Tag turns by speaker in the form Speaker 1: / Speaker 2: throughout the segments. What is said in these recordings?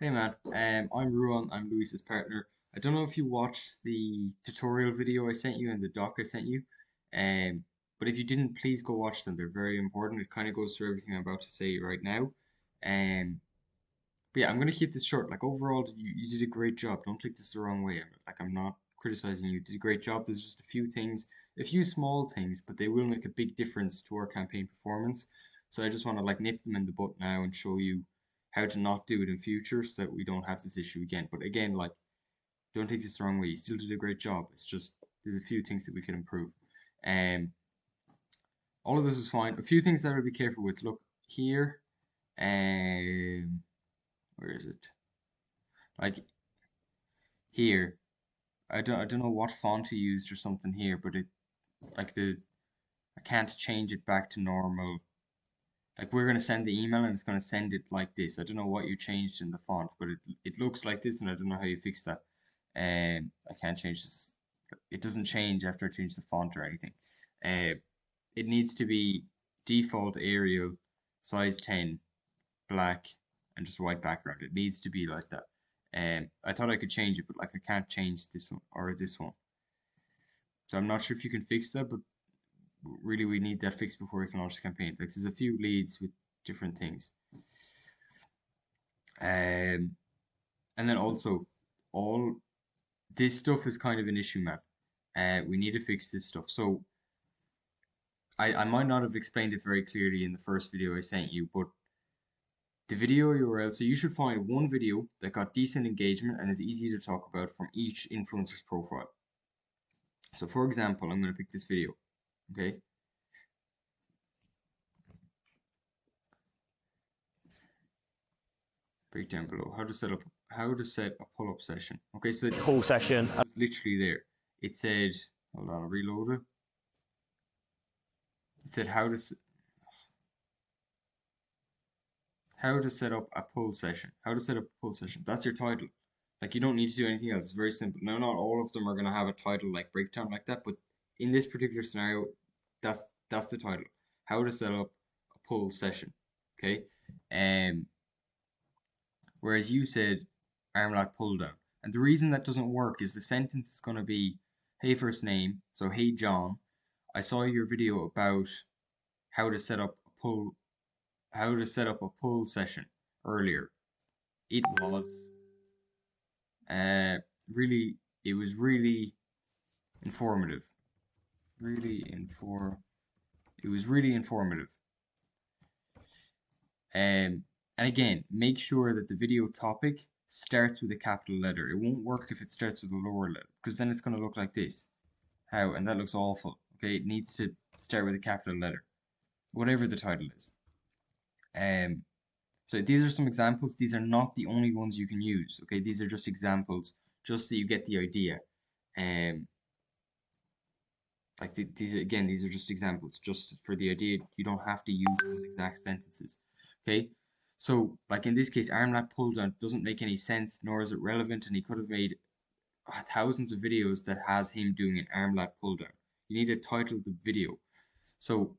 Speaker 1: Hey man, I'm Ruan, I'm Luis's partner. I don't know if you watched the tutorial video I sent you and the doc I sent you, um, but if you didn't, please go watch them. They're very important. It kind of goes through everything I'm about to say right now. Um, but yeah, I'm gonna keep this short. Like overall, you did a great job. Don't take this the wrong way. I'm not criticizing you. You did a great job. There's just a few things, a few small things, but they will make a big difference to our campaign performance. So I just want to like nip them in the butt now and show you how to not do it in future so that we don't have this issue again. But again, like don't take this the wrong way. You still did a great job. It's just there's a few things that we can improve. Um, all of this is fine. A few things that I would be careful with. Look here. Where is it? Like here. I don't know what font he used or something here, but it like the I can't change it back to normal. Like we're gonna send the email and it's gonna send it like this. I don't know what you changed in the font, but it looks like this, and I don't know how you fix that. I can't change this. It doesn't change after I change the font or anything. Uh, it needs to be default Arial, size 10, black, and just white background. It needs to be like that. I thought I could change it, but like I can't change this one or this one. So I'm not sure if you can fix that, but really we need that fixed before we can launch the campaign. Like there's a few leads with different things. Um, and then also all this stuff is kind of an issue, man. We need to fix this stuff. So I might not have explained it very clearly in the first video I sent you, but the video URL, so you should find one video that got decent engagement and is easy to talk about from each influencer's profile. So for example, I'm going to pick this video, okay? Break down below how to set a pull-up session. Okay, so
Speaker 2: Call session.
Speaker 1: it was literally there. It said, hold on, I'll reload it. It said how to set up a pull session. How to set up a pull session. That's your title. Like you don't need to do anything else. It's very simple. Now, not all of them are gonna have a title like breakdown like that, but in this particular scenario, that's the title. How to set up a pull session. Okay. Um. Whereas you said arm lock pull down, and the reason that doesn't work is the sentence is gonna be, "Hey first name." So hey John, I saw your video about how to set up a pull session earlier. It was uh really it was really informative. Really infor it was really informative. And again, make sure that the video topic starts with a capital letter. It won't work if it starts with a lower letter, because then it's gonna look like this. How? And that looks awful. Okay, it needs to start with a capital letter. Whatever the title is. Um So these are some examples. These are not the only ones you can use. Okay, these are just examples, just so you get the idea. Um, these again, these are just examples, just for the idea. You don't have to use those exact sentences. Okay, so like in this case, arm pull down doesn't make any sense, nor is it relevant, and he could have made thousands of videos that has him doing an arm pull down. You need to title the video. So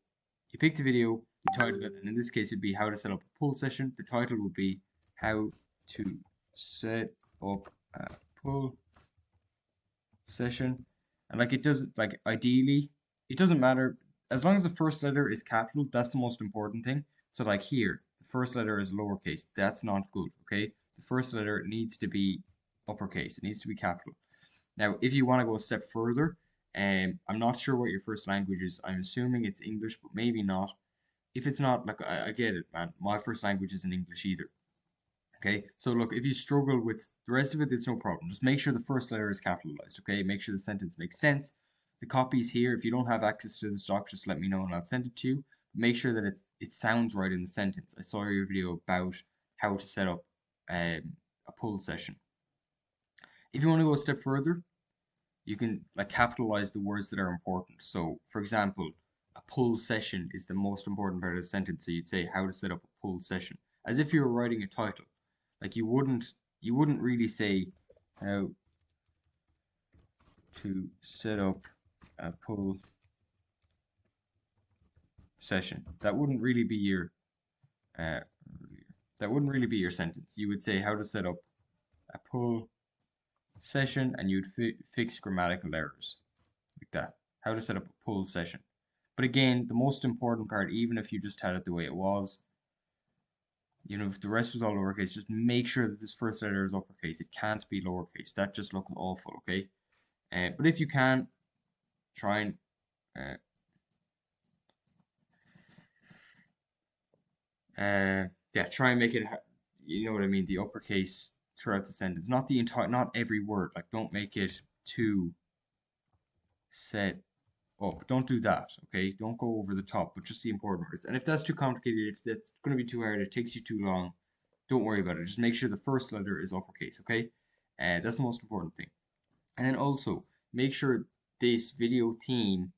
Speaker 1: you pick the video, you title it, and in this case it'd be how to set up a pull session. The title would be how to set up a pull session. And like it does like ideally, it doesn't matter as long as the first letter is capital, that's the most important thing. So like here, the first letter is lowercase. That's not good, okay? The first letter needs to be uppercase. It needs to be capital. Now, if you want to go a step further, I'm not sure what your first language is. I'm assuming it's English, but maybe not. If it's not, like I get it, man. My first language isn't English either. Okay, so look, if you struggle with the rest of it, it's no problem. Just make sure the first letter is capitalized. Okay, make sure the sentence makes sense. The copy's here. If you don't have access to the doc, just let me know and I'll send it to you. Make sure that it sounds right in the sentence. I saw your video about how to set up a pull session. If you want to go a step further, you can like capitalize the words that are important. So, for example, a pull session is the most important part of the sentence. So you'd say how to set up a pull session, as if you were writing a title. Like you wouldn't really say how to set up a pull session. That wouldn't really be your uh, That wouldn't really be your sentence. You would say how to set up a pull session, and you'd fix grammatical errors like that. How to set up a pull session. But again, the most important part, even if you just had it the way it was, you know, if the rest was all lowercase, just make sure that this first letter is uppercase. It can't be lowercase. That just looks awful, okay? But if you can, try and yeah, try and make it, you know what I mean, the uppercase throughout the sentence. Not the entire, not every word. Like, don't make it too set up. Don't do that, okay? Don't go over the top, but just the important words. And if that's too complicated, if that's going to be too hard, it takes you too long, don't worry about it. Just make sure the first letter is uppercase, okay? That's the most important thing. And then also, make sure this video theme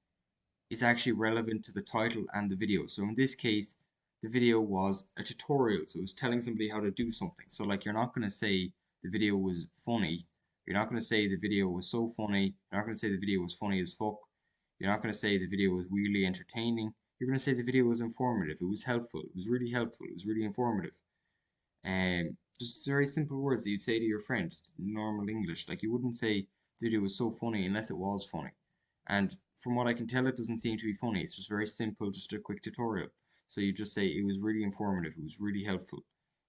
Speaker 1: is actually relevant to the title and the video. So in this case, the video was a tutorial, so it was telling somebody how to do something. So like, you're not going to say the video was funny. You're not going to say the video was so funny. You're not going to say the video was funny as fuck. You're not going to say the video was weirdly entertaining. You're going to say the video was informative. It was helpful. It was really helpful. It was really informative. Just very simple words that you'd say to your friend, normal English. Like, you wouldn't say the video was so funny unless it was funny. And from what I can tell, it doesn't seem to be funny. It's just very simple, just a quick tutorial. So you just say it was really informative, it was really helpful,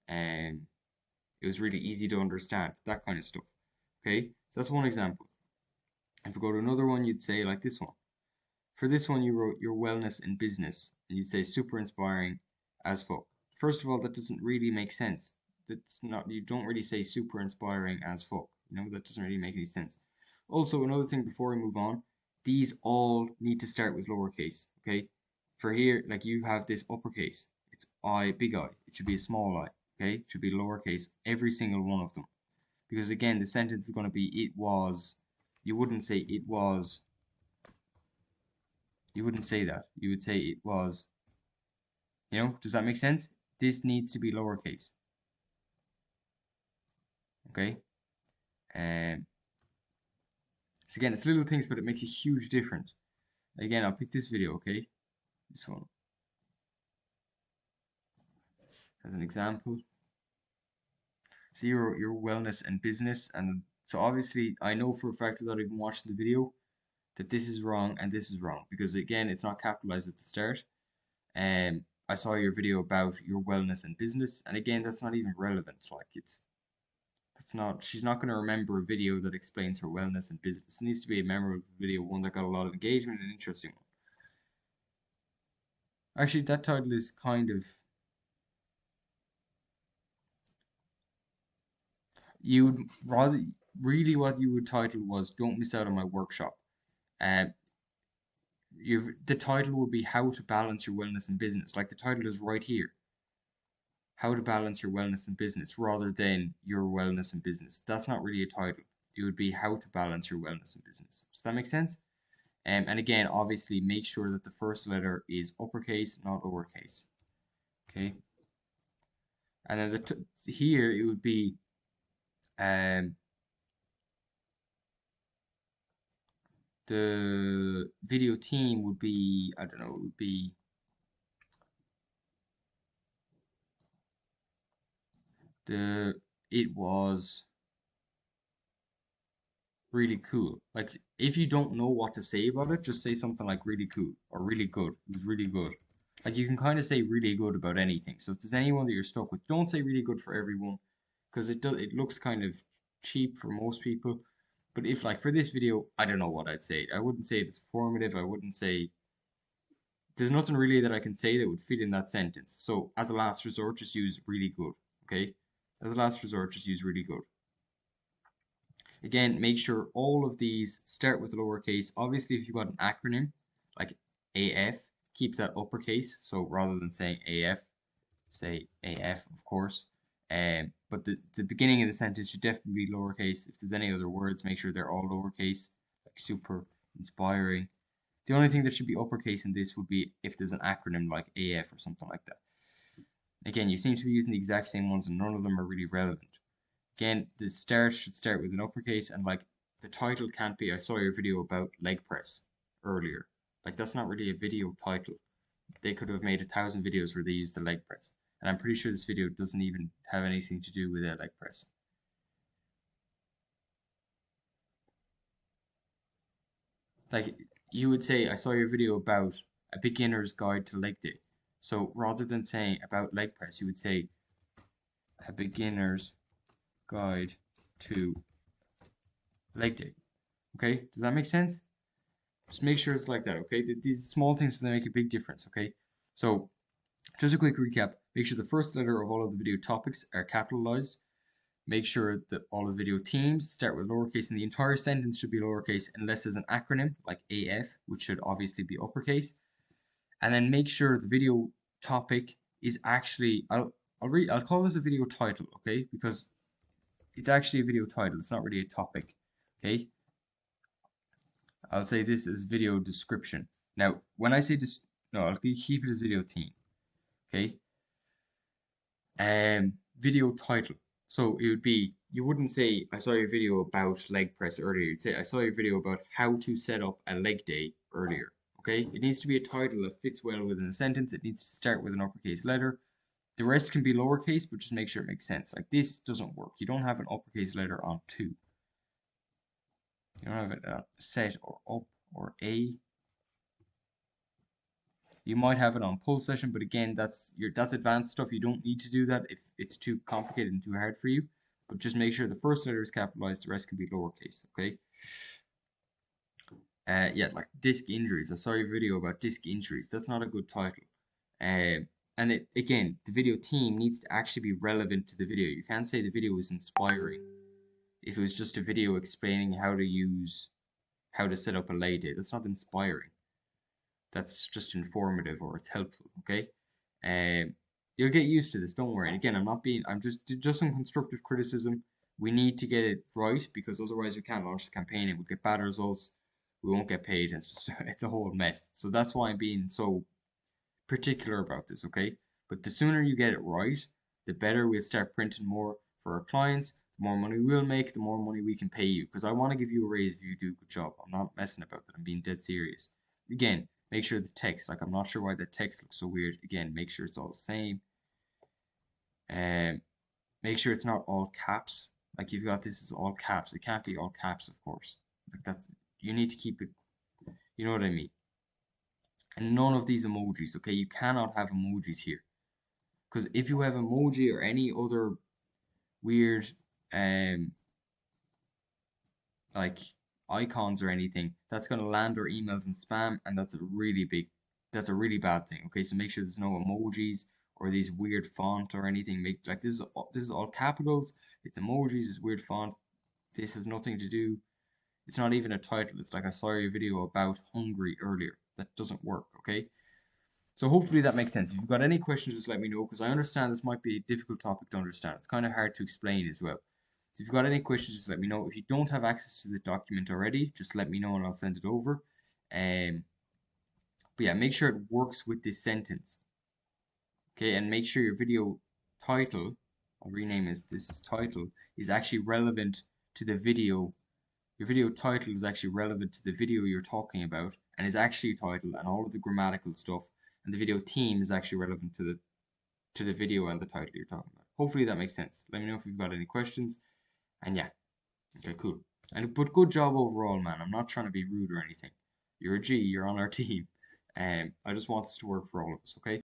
Speaker 1: and it was really easy to understand, that kind of stuff. Okay, so that's one example. If we go to another one, you'd say like this one. For this one, you wrote your wellness and business, and you'd say super inspiring as fuck. First of all, that doesn't really make sense. That's not, you don't really say super inspiring as fuck. You know, that doesn't really make any sense. Also, another thing before we move on, these all need to start with lowercase, okay? For here, like, you have this uppercase. It's I, big I. It should be a small I, okay? It should be lowercase, every single one of them. Because again, the sentence is going to be it was. You wouldn't say it was. You wouldn't say that. You would say it was. You know, does that make sense? This needs to be lowercase. Okay? So again, it's little things, but it makes a huge difference. Again, I'll pick this video, okay? This one. As an example. So your wellness and business, and so obviously I know for a fact without even watching the video that this is wrong and this is wrong, because again, it's not capitalized at the start. I saw your video about your wellness and business, and again, that's not even relevant. Like, that's not, she's not going to remember a video that explains her wellness and business. It needs to be a memorable video, one that got a lot of engagement and an interesting one. Actually, that title is kind of, you would rather, really what you would title was "Don't Miss Out on My Workshop." Um, the title would be "How to Balance Your Wellness and Business." Like, the title is right here. How to balance your wellness and business, rather than your wellness and business. That's not really a title. It would be how to balance your wellness and business. Does that make sense? And again, obviously, make sure that the first letter is uppercase, not lowercase. Okay. And then here it would be the video theme would be, I don't know, it would be it was really cool. Like, if you don't know what to say about it, just say something like really cool or really good. It was really good. Like, you can kind of say really good about anything. So if there's anyone that you're stuck with, don't say really good for everyone, because it looks kind of cheap for most people. But if, like, for this video, I don't know what I'd say. I wouldn't say it's formative. I wouldn't say, there's nothing really that I can say that would fit in that sentence. So as a last resort, just use really good. Okay? As a last resort, just use really good. Again, make sure all of these start with lowercase. Obviously, if you've got an acronym like AF, keep that uppercase. So rather than saying AF, say AF, of course. But the beginning of the sentence should definitely be lowercase. If there's any other words, make sure they're all lowercase, like super inspiring. The only thing that should be uppercase in this would be if there's an acronym like AF or something like that. Again, you seem to be using the exact same ones, and none of them are really relevant. Again, the start should start with an uppercase, and like, the title can't be I saw your video about leg press earlier. Like, that's not really a video title. They could have made 1,000 videos where they used the leg press. And I'm pretty sure this video doesn't even have anything to do with leg press. Like you would say, I saw your video about a beginner's guide to leg day. So rather than saying about leg press, you would say a beginner's guide to leg day. Okay, does that make sense? Just make sure it's like that, okay? These small things they make a big difference, okay? So just a quick recap. Make sure the first letter of all of the video topics are capitalized. Make sure that all of the video themes start with lowercase and the entire sentence should be lowercase unless there's an acronym like AF, which should obviously be uppercase. And then make sure the video topic is actually, I'll call this a video title, okay? Because it's actually a video title. It's not really a topic, okay? I'll say this is video description. Now, when I say this, no, I'll keep it as video theme, okay? Video title. So it would be, you wouldn't say, I saw your video about leg press earlier. You'd say, I saw your video about how to set up a leg day earlier. Okay? It needs to be a title that fits well within a sentence. It needs to start with an uppercase letter. The rest can be lowercase, but just make sure it makes sense. Like this doesn't work. You don't have an uppercase letter on to. You don't have it set or up or a. You might have it on pull session, but again, that's advanced stuff. You don't need to do that if it's too complicated and too hard for you. But just make sure the first letter is capitalized, the rest can be lowercase, okay? Yeah, like disc injuries. I saw your video about disc injuries. That's not a good title. And again, the video theme needs to actually be relevant to the video. You can't say the video was inspiring if it was just a video explaining how to set up a leg day. That's not inspiring. That's just informative or it's helpful, okay? You'll get used to this, don't worry. And again, I'm just some constructive criticism. We need to get it right because otherwise we can't launch the campaign and we'll get bad results. We won't get paid. And it's just, it's a whole mess. So that's why I'm being so particular about this, okay? But the sooner you get it right, the better we'll start printing more for our clients. The more money we'll make, the more money we can pay you. Because I want to give you a raise if you do a good job. I'm not messing about that. I'm being dead serious. Again, make sure the text, like I'm not sure why the text looks so weird. Again, make sure it's all the same. And make sure it's not all caps. Like you've got this is all caps. It can't be all caps, of course. Like that's you need to keep it. You know what I mean? And none of these emojis, okay? You cannot have emojis here. Because if you have emoji or any other weird like icons or anything, that's gonna land our emails in spam, and that's a really bad thing. Okay, so make sure there's no emojis or these weird font or anything. Make like this is all capitals. It's emojis. It's weird font. This has nothing to do. It's not even a title. It's like I saw your video about Hungary earlier. That doesn't work. Okay. So hopefully that makes sense. If you've got any questions, just let me know because I understand this might be a difficult topic to understand. It's kind of hard to explain as well. So if you've got any questions, just let me know. If you don't have access to the document already, just let me know and I'll send it over. But yeah, make sure it works with this sentence. Okay, and make sure your video title, I'll rename this as title, is actually relevant to the video. Your video title is actually relevant to the video you're talking about and is actually titled and all of the grammatical stuff. And the video theme is actually relevant to the video and the title you're talking about. Hopefully that makes sense. Let me know if you've got any questions. And yeah, okay, cool. But good job overall, man. I'm not trying to be rude or anything. You're a G. You're on our team. I just want this to work for all of us. Okay.